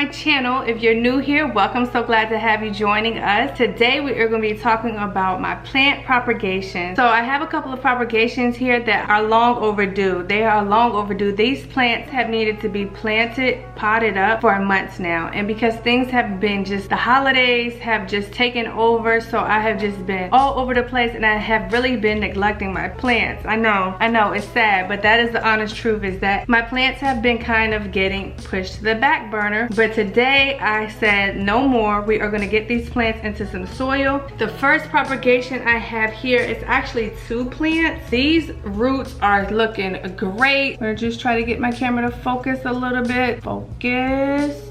my channel. If you're new here, welcome. So glad to have you joining us. Today we are going to be talking about my plant propagation. So I have a couple of propagations here that are long overdue. They are long overdue. These plants have needed to be planted, potted up for months now. And because things have been just, the holidays have just taken over, so I have just been all over the place and I have really been neglecting my plants. I know, it's sad, but that is the honest truth, is that my plants have been kind of getting pushed to the back burner. But today I said no more. We are going to get these plants into some soil. The first propagation I have here is actually 2 plants. These roots are looking great. I'm going to just try to get my camera to focus a little bit. Focus.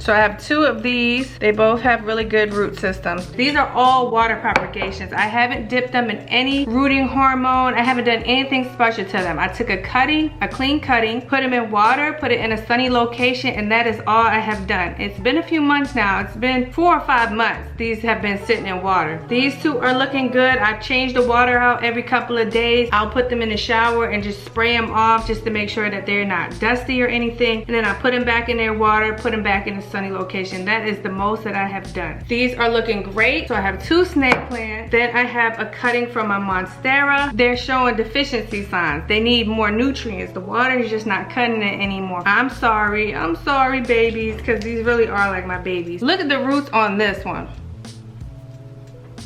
So I have 2 of these. They both have really good root systems. These are all water propagations. I haven't dipped them in any rooting hormone. I haven't done anything special to them. I took a clean cutting, put them in water, put it in a sunny location, and that is all I have done. It's been a few months now. It's been 4 or 5 months. These have been sitting in water. These 2 are looking good. I've changed the water out every couple of days. I'll put them in the shower and just spray them off just to make sure that they're not dusty or anything. And then I put them back in their water, put them back in the sun location. That is the most that I have done. These are looking great. So I have 2 snake plants. Then I have a cutting from my Monstera. They're showing deficiency signs. They need more nutrients. The water is just not cutting it anymore. I'm sorry babies, because these really are like my babies. Look at the roots on this one.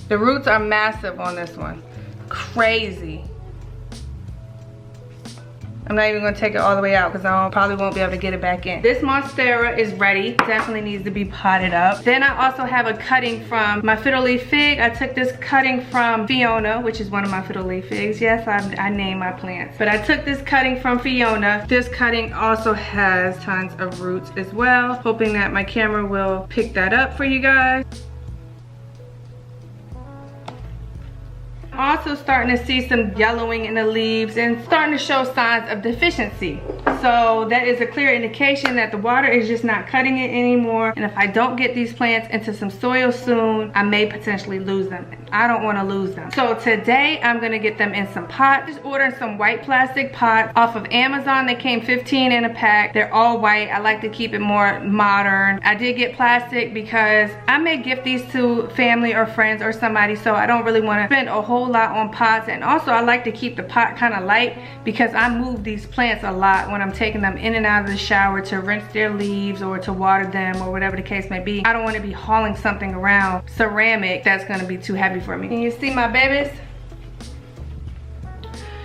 The roots are massive on this one. Crazy. I'm not even gonna take it all the way out because I probably won't be able to get it back in. This Monstera is ready. Definitely needs to be potted up. Then I also have a cutting from my Fiddle Leaf Fig. I took this cutting from Fiona, which is one of my Fiddle Leaf Figs. Yes, I name my plants. But I took this cutting from Fiona. This cutting also has tons of roots as well. Hoping that my camera will pick that up for you guys. Also starting to see some yellowing in the leaves and starting to show signs of deficiency. So that is a clear indication that the water is just not cutting it anymore. And if I don't get these plants into some soil soon, I may potentially lose them. I don't want to lose them. So today I'm going to get them in some pots. Just ordering some white plastic pots off of Amazon. They came 15 in a pack. They're all white. I like to keep it more modern. I did get plastic because I may gift these to family or friends or somebody, so I don't really want to spend a whole lot on pots. And also I like to keep the pot kind of light because I move these plants a lot when I'm taking them in and out of the shower to rinse their leaves or to water them or whatever the case may be. I don't want to be hauling something around ceramic that's going to be too heavy for me. Can you see my babies?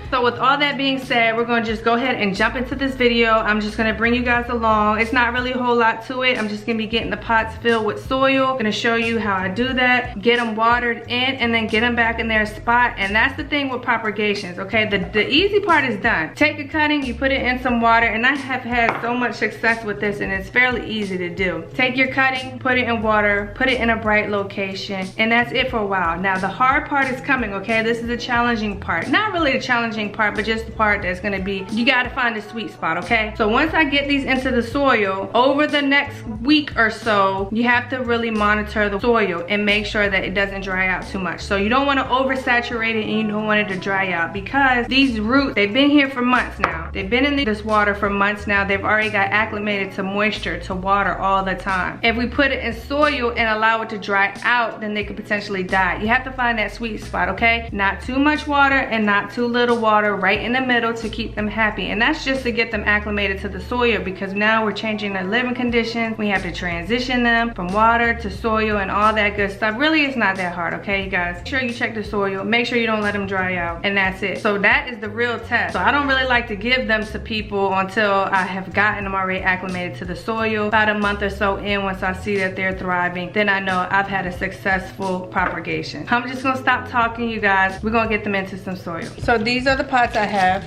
So with all that being said, we're going to just go ahead and jump into this video. I'm just going to bring you guys along. It's not really a whole lot to it. I'm just going to be getting the pots filled with soil. I'm going to show you how I do that. Get them watered in and then get them back in their spot. And that's the thing with propagations, okay? The easy part is done. Take a cutting, you put it in some water, and I have had so much success with this, and it's fairly easy to do. Take your cutting, put it in water, put it in a bright location, and that's it for a while. Now the hard part is coming, okay? This is the challenging part. Not really the challenging part, but just the part that's gonna be, you gotta find the sweet spot, okay? So once I get these into the soil, over the next week or so, you have to really monitor the soil and make sure that it doesn't dry out too much. So you don't wanna oversaturate it and you don't want it to dry out, because these roots, they've been here for months now. They've been in this water for months now. They've already got acclimated to moisture, to water all the time. If we put it in soil and allow it to dry out, then they could potentially die. You have to find that sweet spot, okay? Not too much water and not too little water, right in the middle to keep them happy. And that's just to get them acclimated to the soil, because now we're changing their living conditions. We have to transition them from water to soil and all that good stuff. Really, it's not that hard, okay, you guys? Make sure you check the soil. Make sure you don't let them dry out, and that's it. So that is the real test. So I don't really like to give them to people until I have gotten them already acclimated to the soil. About a month or so in, once I see that they're thriving, then I know I've had a successful propagation. I'm just gonna stop talking, you guys. We're gonna get them into some soil. So these are the pots I have.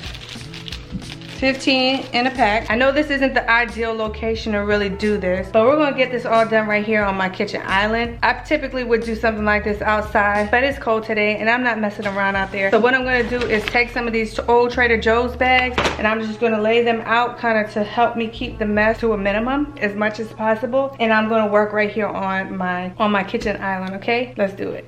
15 in a pack. I know this isn't the ideal location to really do this, but we're gonna get this all done right here on my kitchen island. I typically would do something like this outside, but it's cold today and I'm not messing around out there. So what I'm gonna do is take some of these old Trader Joe's bags and I'm just gonna lay them out kind of to help me keep the mess to a minimum as much as possible. And I'm gonna work right here on my kitchen island, okay? Let's do it.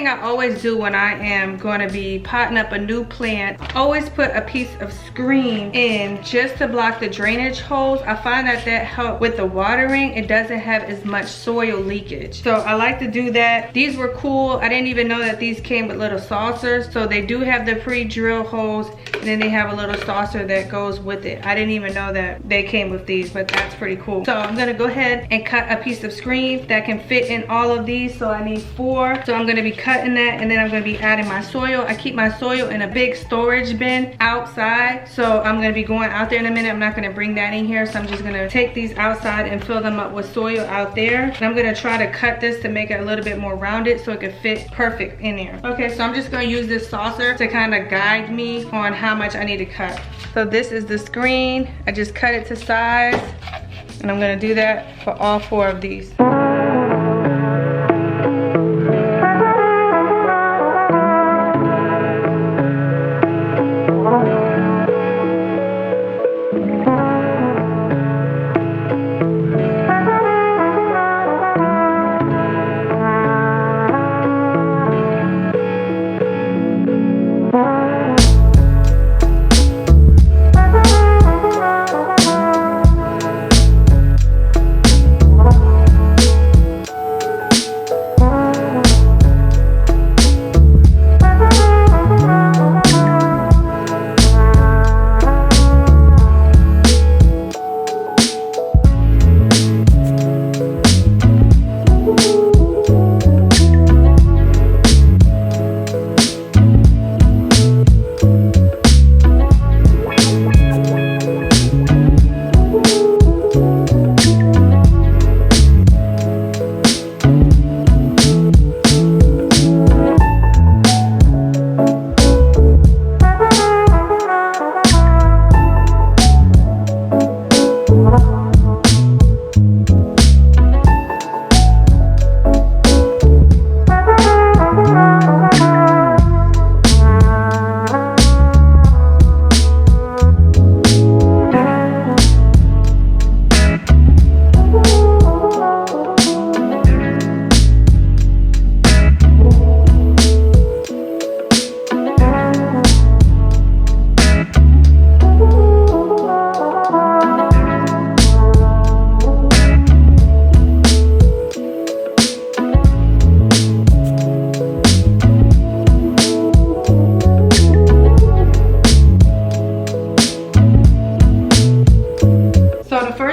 I always do when I am going to be potting up a new plant, always put a piece of screen in just to block the drainage holes. I find that helps with the watering. It doesn't have as much soil leakage, so I like to do that. These were cool. I didn't even know that these came with little saucers. So they do have the pre-drill holes and then they have a little saucer that goes with it. I didn't even know that they came with these, but that's pretty cool. So I'm gonna go ahead and cut a piece of screen that can fit in all of these. So I need 4. So I'm gonna be cutting that, and then I'm going to be adding my soil. I keep my soil in a big storage bin outside, so I'm going to be going out there in a minute. I'm not going to bring that in here, so I'm just going to take these outside and fill them up with soil out there. And I'm going to try to cut this to make it a little bit more rounded so it can fit perfect in there. Okay, so I'm just going to use this saucer to kind of guide me on how much I need to cut. So this is the screen. I just cut it to size, and I'm going to do that for all 4 of these.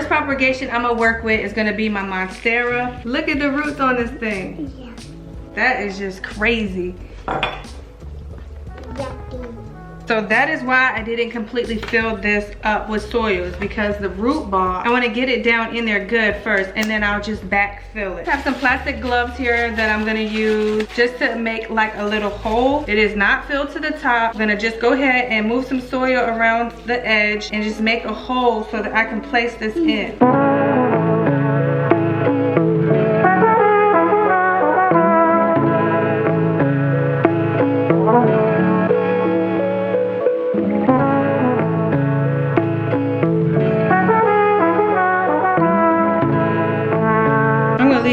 Propagation I'm gonna work with is gonna be my Monstera. Look at the roots on this thing. Yeah. That is just crazy. So that is why I didn't completely fill this up with soil, is because the root ball, I want to get it down in there good first, and then I'll just backfill it. I have some plastic gloves here that I'm going to use just to make like a little hole. It is not filled to the top. I'm going to just go ahead and move some soil around the edge and just make a hole so that I can place this in.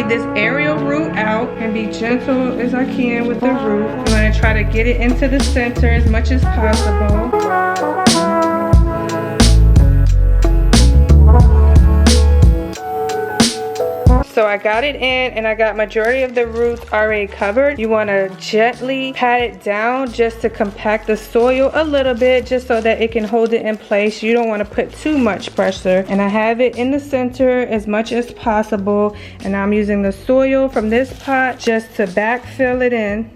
This aerial root out and be gentle as I can with the root. I'm going to try to get it into the center as much as possible. So I got it in, and I got majority of the roots already covered. You want to gently pat it down just to compact the soil a little bit, just so that it can hold it in place. You don't want to put too much pressure. And I have it in the center as much as possible, and I'm using the soil from this pot just to backfill it in.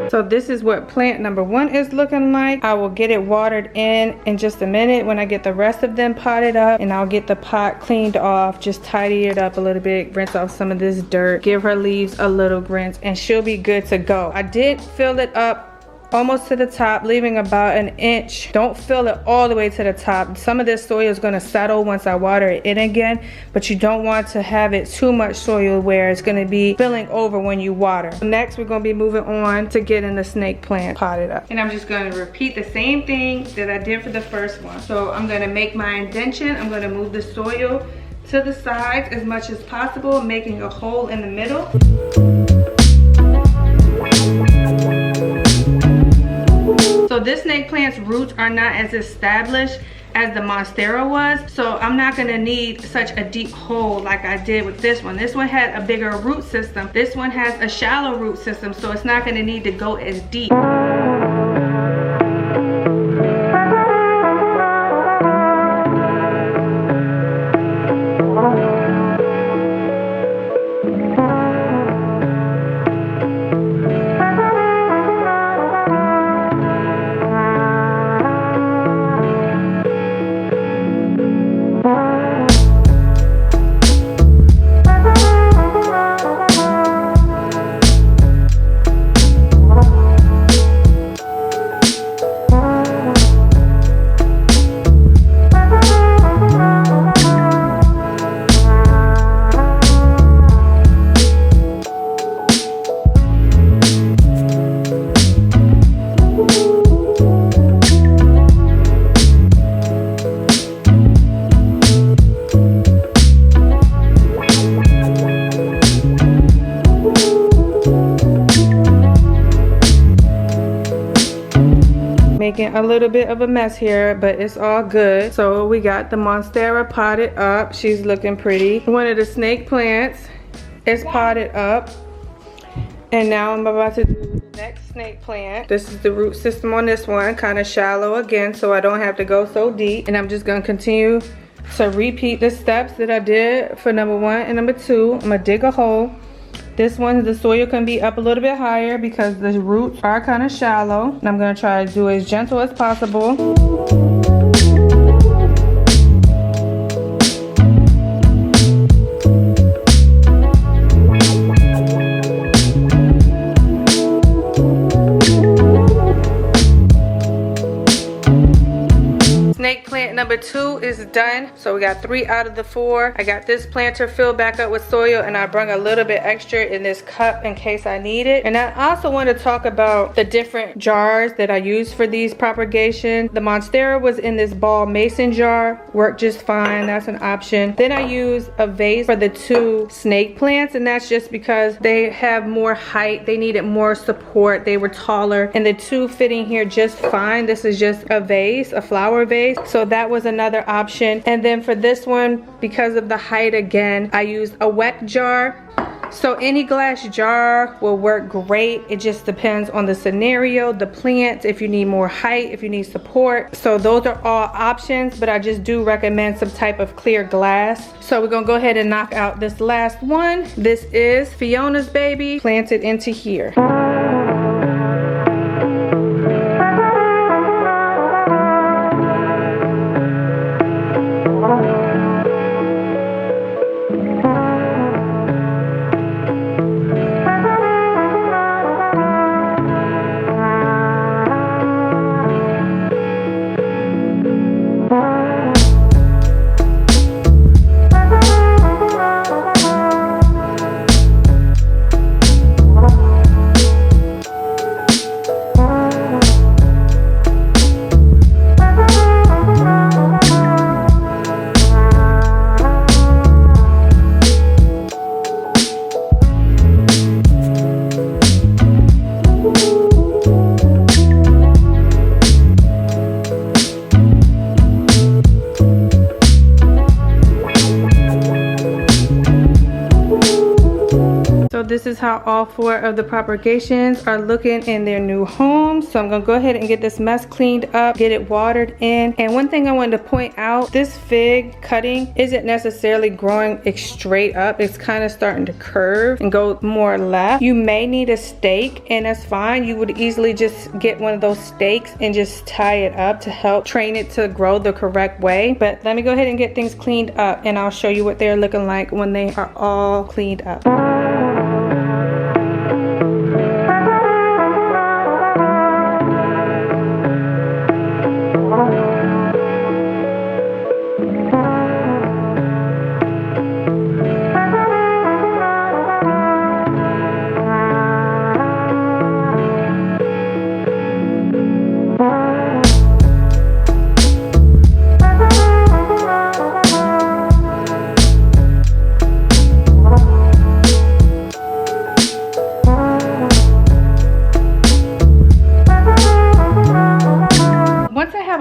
So this is what plant number 1 is looking like. I will get it watered in just a minute when I get the rest of them potted up, and I'll get the pot cleaned off, just tidy it up a little bit, rinse off some of this dirt, give her leaves a little rinse, and she'll be good to go. I did fill it up almost to the top, leaving about an inch. Don't fill it all the way to the top. Some of this soil is going to settle once I water it in again, but you don't want to have it too much soil where it's going to be spilling over when you water. Next, we're going to be moving on to getting the snake plant potted up. And I'm just going to repeat the same thing that I did for the first one. So I'm going to make my indentation. I'm going to move the soil to the sides as much as possible, making a hole in the middle. So this snake plant's roots are not as established as the Monstera was, so I'm not gonna need such a deep hole like I did with this one. This one had a bigger root system. This one has a shallow root system, so it's not gonna need to go as deep. Making a little bit of a mess here, but it's all good. So we got the Monstera potted up. She's looking pretty. One of the snake plants is potted up. And now I'm about to do the next snake plant. This is the root system on this one, kind of shallow again, so I don't have to go so deep. And I'm just gonna continue to repeat the steps that I did for number 1 and number 2. I'm gonna dig a hole. This one, the soil can be up a little bit higher because the roots are kind of shallow. And I'm gonna try to do it as gentle as possible. Snake plant number 2 is done. So we got 3 out of the 4. I got this planter filled back up with soil, and I brought a little bit extra in this cup in case I need it. And I also want to talk about the different jars that I use for these propagation. The Monstera was in this ball mason jar, worked just fine. That's an option. Then I use a vase for the 2 snake plants, and that's just because they have more height. They needed more support. They were taller, and the 2 fit in here just fine. This is just a vase, a flower vase. So that was another option. And then for this one, because of the height again, I used a wet jar. So any glass jar will work great. It just depends on the scenario, the plant, if you need more height, if you need support. So those are all options, but I just do recommend some type of clear glass. So we're gonna go ahead and knock out this last one. This is Fiona's baby, planted into here. this is how all 4 of the propagations are looking in their new home. So I'm gonna go ahead and get this mess cleaned up, get it watered in. And one thing I wanted to point out, this fig cutting isn't necessarily growing straight up. It's kind of starting to curve and go more left. You may need a stake, and that's fine. You would easily just get one of those stakes and just tie it up to help train it to grow the correct way. But let me go ahead and get things cleaned up, and I'll show you what they're looking like when they are all cleaned up.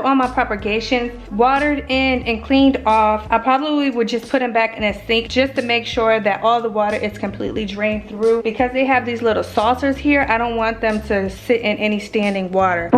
All my propagations watered in and cleaned off, I probably would just put them back in a sink just to make sure that all the water is completely drained through. Because they have these little saucers here, I don't want them to sit in any standing water.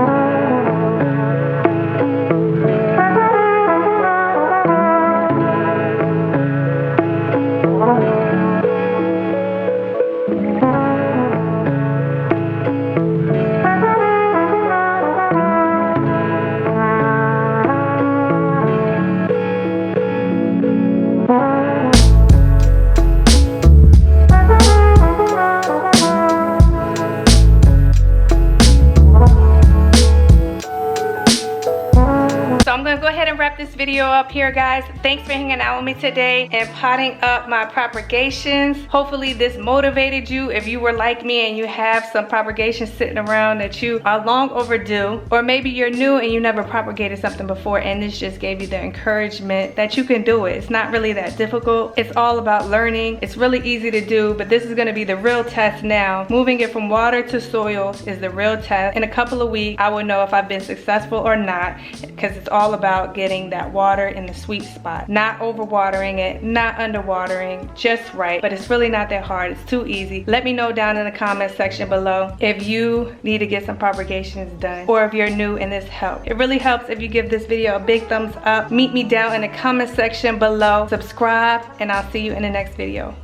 Wrap this video up here, guys. Thanks for hanging out with me today and potting up my propagations. Hopefully this motivated you if you were like me and you have some propagations sitting around that you are long overdue, or maybe you're new and you never propagated something before and this just gave you the encouragement that you can do it. It's not really that difficult. It's all about learning. It's really easy to do, but this is going to be the real test now. Moving it from water to soil is the real test. In a couple of weeks I will know if I've been successful or not, because it's all about getting that water in the sweet spot, not overwatering it, not underwatering, just right. But it's really not that hard. It's too easy. Let me know down in the comment section below if you need to get some propagations done, or if you're new and this helped. It really helps if you give this video a big thumbs up. Meet me down in the comment section below, subscribe, and I'll see you in the next video.